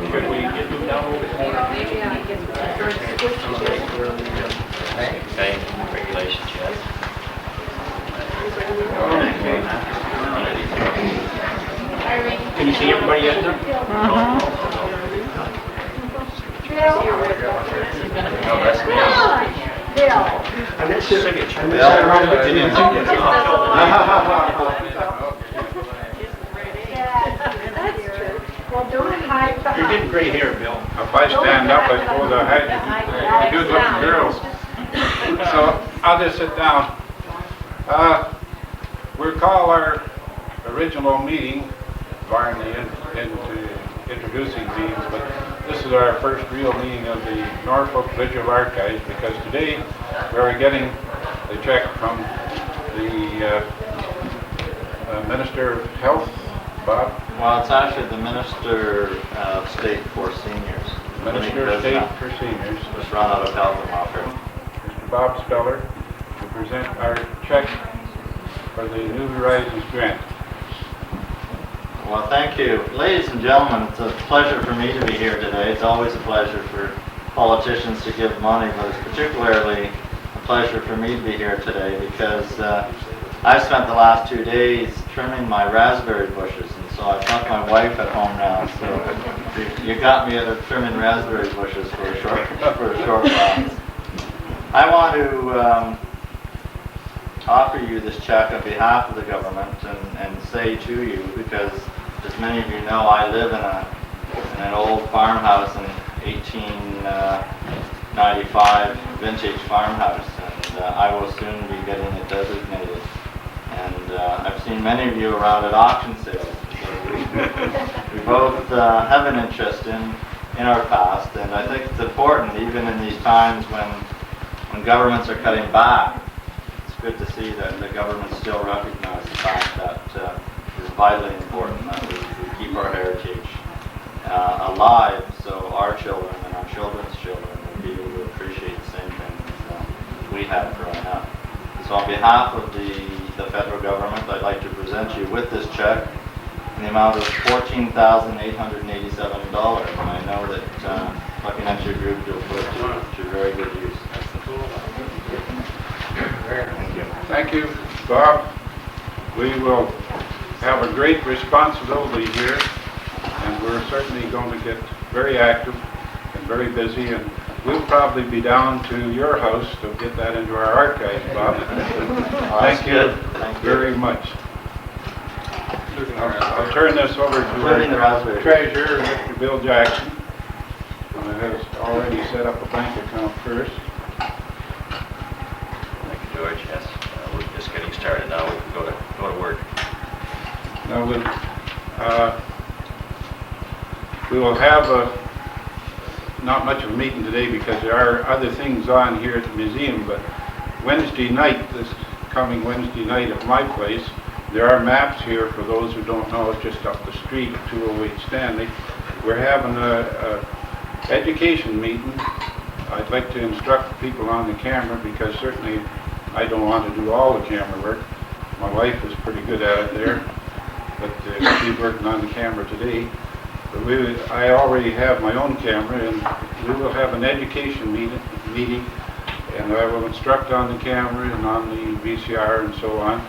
Should we get them down a little bit more? Okay, regulations yet? Can you see everybody yet? No, that's me. And that's signature. You're getting gray hair, Bill. If I stand up, I suppose I had good looking girls. So I'll just sit down. We'll call our original meeting, Barney, into introducing meetings, but this is our first real meeting of the Norfolk Visual Archives, because today we're getting a check from the Minister of Health, Bob. Well, it's actually the Minister of State for Seniors. Minister of State for Seniors. Just run out of health and welfare. Mr. Bob Speller, to present our check for the New Horizons grant. Well, thank you. Ladies and gentlemen, it's a pleasure for me to be here today. It's always a pleasure for politicians to give money, but it's particularly a pleasure for me to be here today because I've spent the last 2 days trimming my raspberry bushes, and so I've got my wife at home now, so you got me at trimming raspberry bushes for a short while. I want to offer you this check on behalf of the government and say to you, because as many of you know, I live in an old farmhouse, an 1895 vintage farmhouse, and I will soon be getting it designated. And I've seen many of you around at auction sales. So we both have an interest in our past, and I think it's important, even in these times when governments are cutting back. It's good to see that the government still recognizes the fact that it's vitally important that we keep our heritage alive, so our children and our children's children will be able to appreciate the same things we had growing up. So on behalf of the federal government, I'd like to present you with this check in the amount of $14,887, and I know that looking at your group, you'll put it to very good use. Thank you, Bob. We will have a great responsibility here, and we're certainly going to get very active and very busy, and we'll probably be down to your house to get that into our archives, Bob. Thank you very much. I'll turn this over to our treasurer, Mr. Bill Jackson, who has already set up a bank account first. Thank you, George. Yes, we're just getting started now. We can go to work. Now we will have not much of a meeting today because there are other things on here at the museum, but Wednesday night, this coming Wednesday night at my place, there are maps here for those who don't know. It's just up the street at 208 Stanley. We're having a education meeting. I'd like to instruct people on the camera because certainly I don't want to do all the camera work. My wife is pretty good at it there, but she's working on the camera today. But I already have my own camera, and we will have an education meeting, and I will instruct on the camera and on the VCR and so on,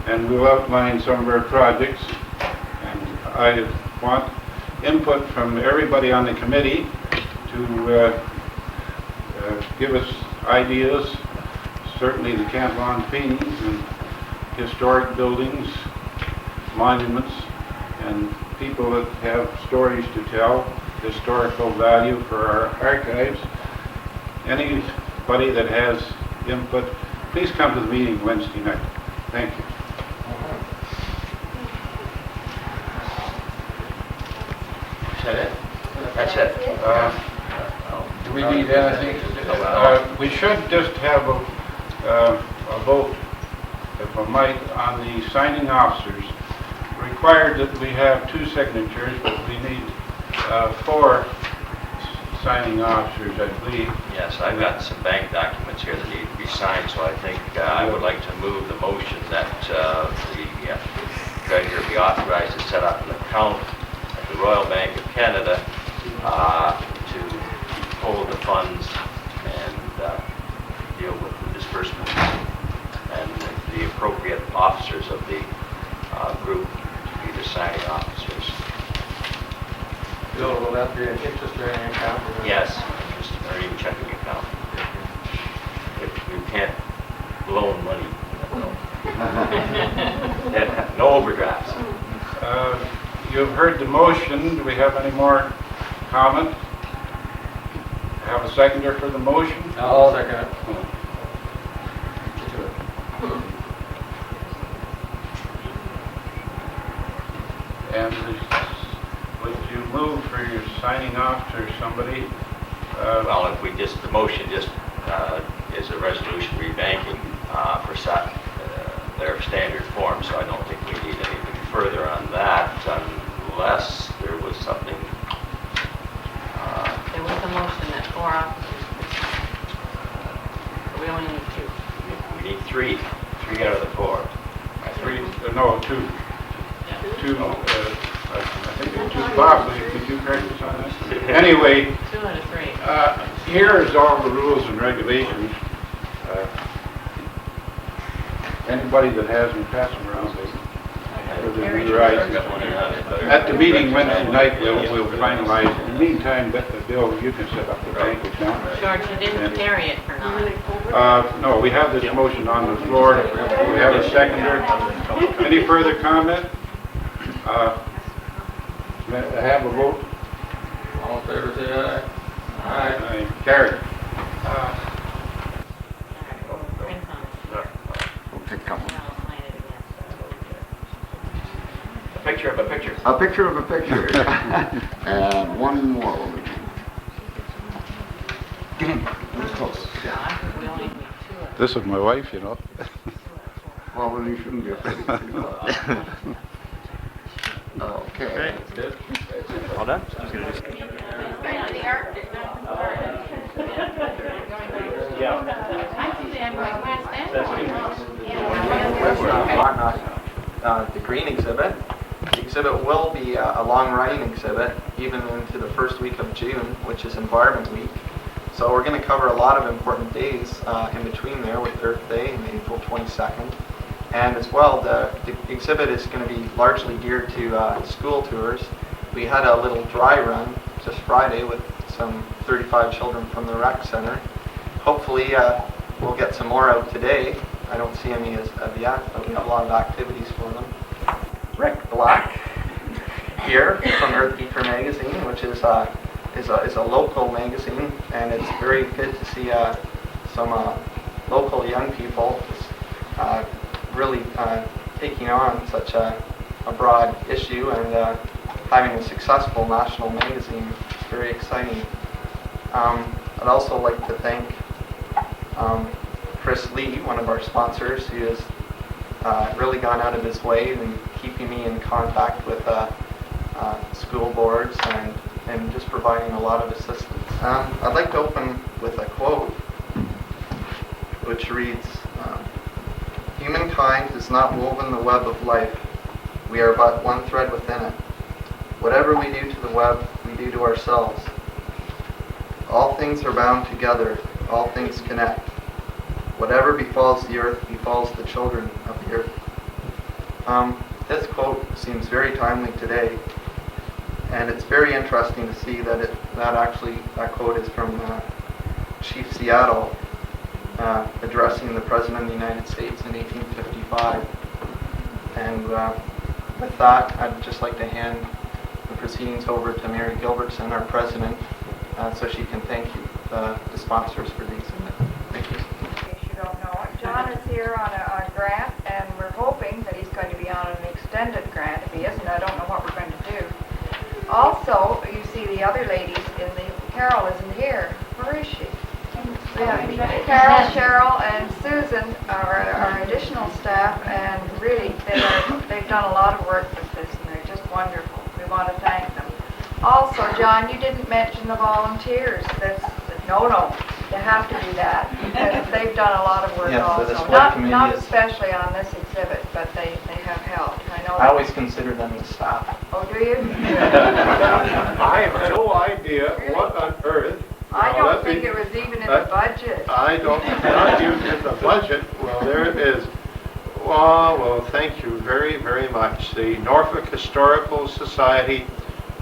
and we'll outline some of our projects. And I want input from everybody on the committee to give us ideas, certainly the Cantillon paintings and historic buildings, monuments, and people that have stories to tell, historical value for our archives. Anybody that has input, please come to the meeting Wednesday night. Thank you. Is that it? That's it. Do we need anything? We should just have a vote, if I might, on the signing officers. Required that we have 2 signatures, but we need 4 signing officers, I believe. Yes, I've got some bank documents here that need to be signed, so I think I would like to move the motion that the treasurer be authorized to set up an account the Royal Bank of Canada to hold the funds and deal with the disbursement, and the appropriate officers of the group to be the signing officers. Bill, will that be an interest-bearing account? Yes, interest earning checking account. If you can't loan money, no overdrafts. You've heard the motion. Do we have any more comment? Have a seconder for the motion? I'll second it. And would you move for your signing off to somebody? Well, if we just, the motion just is a resolution rebanking for their standard form, so I don't think we need anything further on that unless there was something. There was a motion that 4 officers, but we only need 2. We need three out of the 4. No, two. Two, I think it's two. Bob, could you correct us on that? Anyway, 2 out of 3. here is all the rules and regulations. Anybody that has them, pass them around. Right. At the meeting Wednesday night, we'll finalize. In the meantime, Bill, you can set up the bank account. George, you didn't carry it for now. No, we have this motion on the floor. We have a seconder. Any further comment? Have a vote? All in favor, say aye. Aye. Carried. Print on it. We'll take a couple. I'll sign it again. A picture of a picture. A picture of a picture. And one more will be. Get in. This close. No, I think we only need 2 of them. This is my wife, you know. Well, then you shouldn't be afraid. Okay. Good. All done? On the green exhibit. The exhibit will be a long-running exhibit, even into the first week of June, which is Environment Week. So we're going to cover a lot of important days in between there with Earth Day and April 22nd. And as well, the exhibit is going to be largely geared to school tours. We had a little dry run just Friday with some 35 children from the rec center. Hopefully we'll get some more out today. I don't see any as of yet, but we have a lot of activities for them. Rick Black here from Earth Geeker magazine, which is a local magazine, and it's very good to see some local young people really taking on such a broad issue and having a successful national magazine. It's very exciting. I'd also like to thank Chris Lee, one of our sponsors, who has really gone out of his way in keeping me in contact with school boards and just providing a lot of assistance. I'd like to open with a quote which reads, "Humankind has not woven the web of life. We are but one thread within it. Whatever we do to the web, we do to ourselves. All things are bound together. All things connect. Whatever befalls the earth befalls the children of the earth." This quote seems very timely today, and it's very interesting to see that that quote is from Chief Seattle addressing the President of the United States in 1855. And with that, I'd just like to hand the proceedings over to Mary Gilbertson, our President, so she can thank you, the sponsors for the exhibit. Thank you. In case you don't know it, John is here on a grant, and we're hoping that he's going to be on an extended grant. If he isn't, I don't know what we're going to do. Also, you see the other ladies Carol isn't here. Where is she? Yeah, Carol, Cheryl, and Susan are our additional staff, and really they've done a lot of work with this, and they're just wonderful. We want to thank them. Also, John, you didn't mention the volunteers. No, you have to do that, because they've done a lot of work Yes, also. the sport committee Not is- especially on this exhibit, but they have helped. I know. I always consider them the staff Oh, do you? I have no idea what on earth. I Now, don't let think me- it was even in the budget. I don't, not even in the budget. Well, there it is. Well, thank you very, very much. The Norfolk Historical Society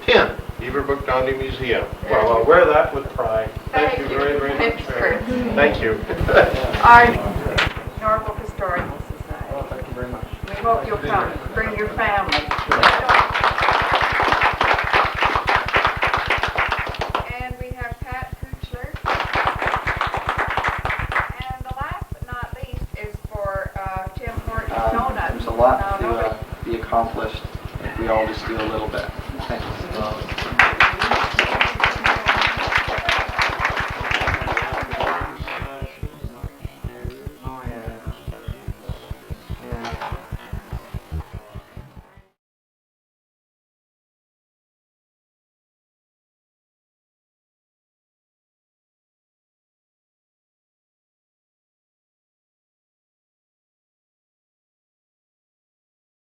pin, Beaverbrook County Museum. Well, I'll wear that with pride. Thank you very, very much, Mary. Pittsburgh. Thank you. Our Norfolk Historical Society. Well, thank you very much. We hope you'll come. Bring your family. And we have Pat Kuchler. And the last but not least is for Tim Horton Donuts. There's a lot Now, to nobody- be accomplished if we all just do a little bit. Thanks.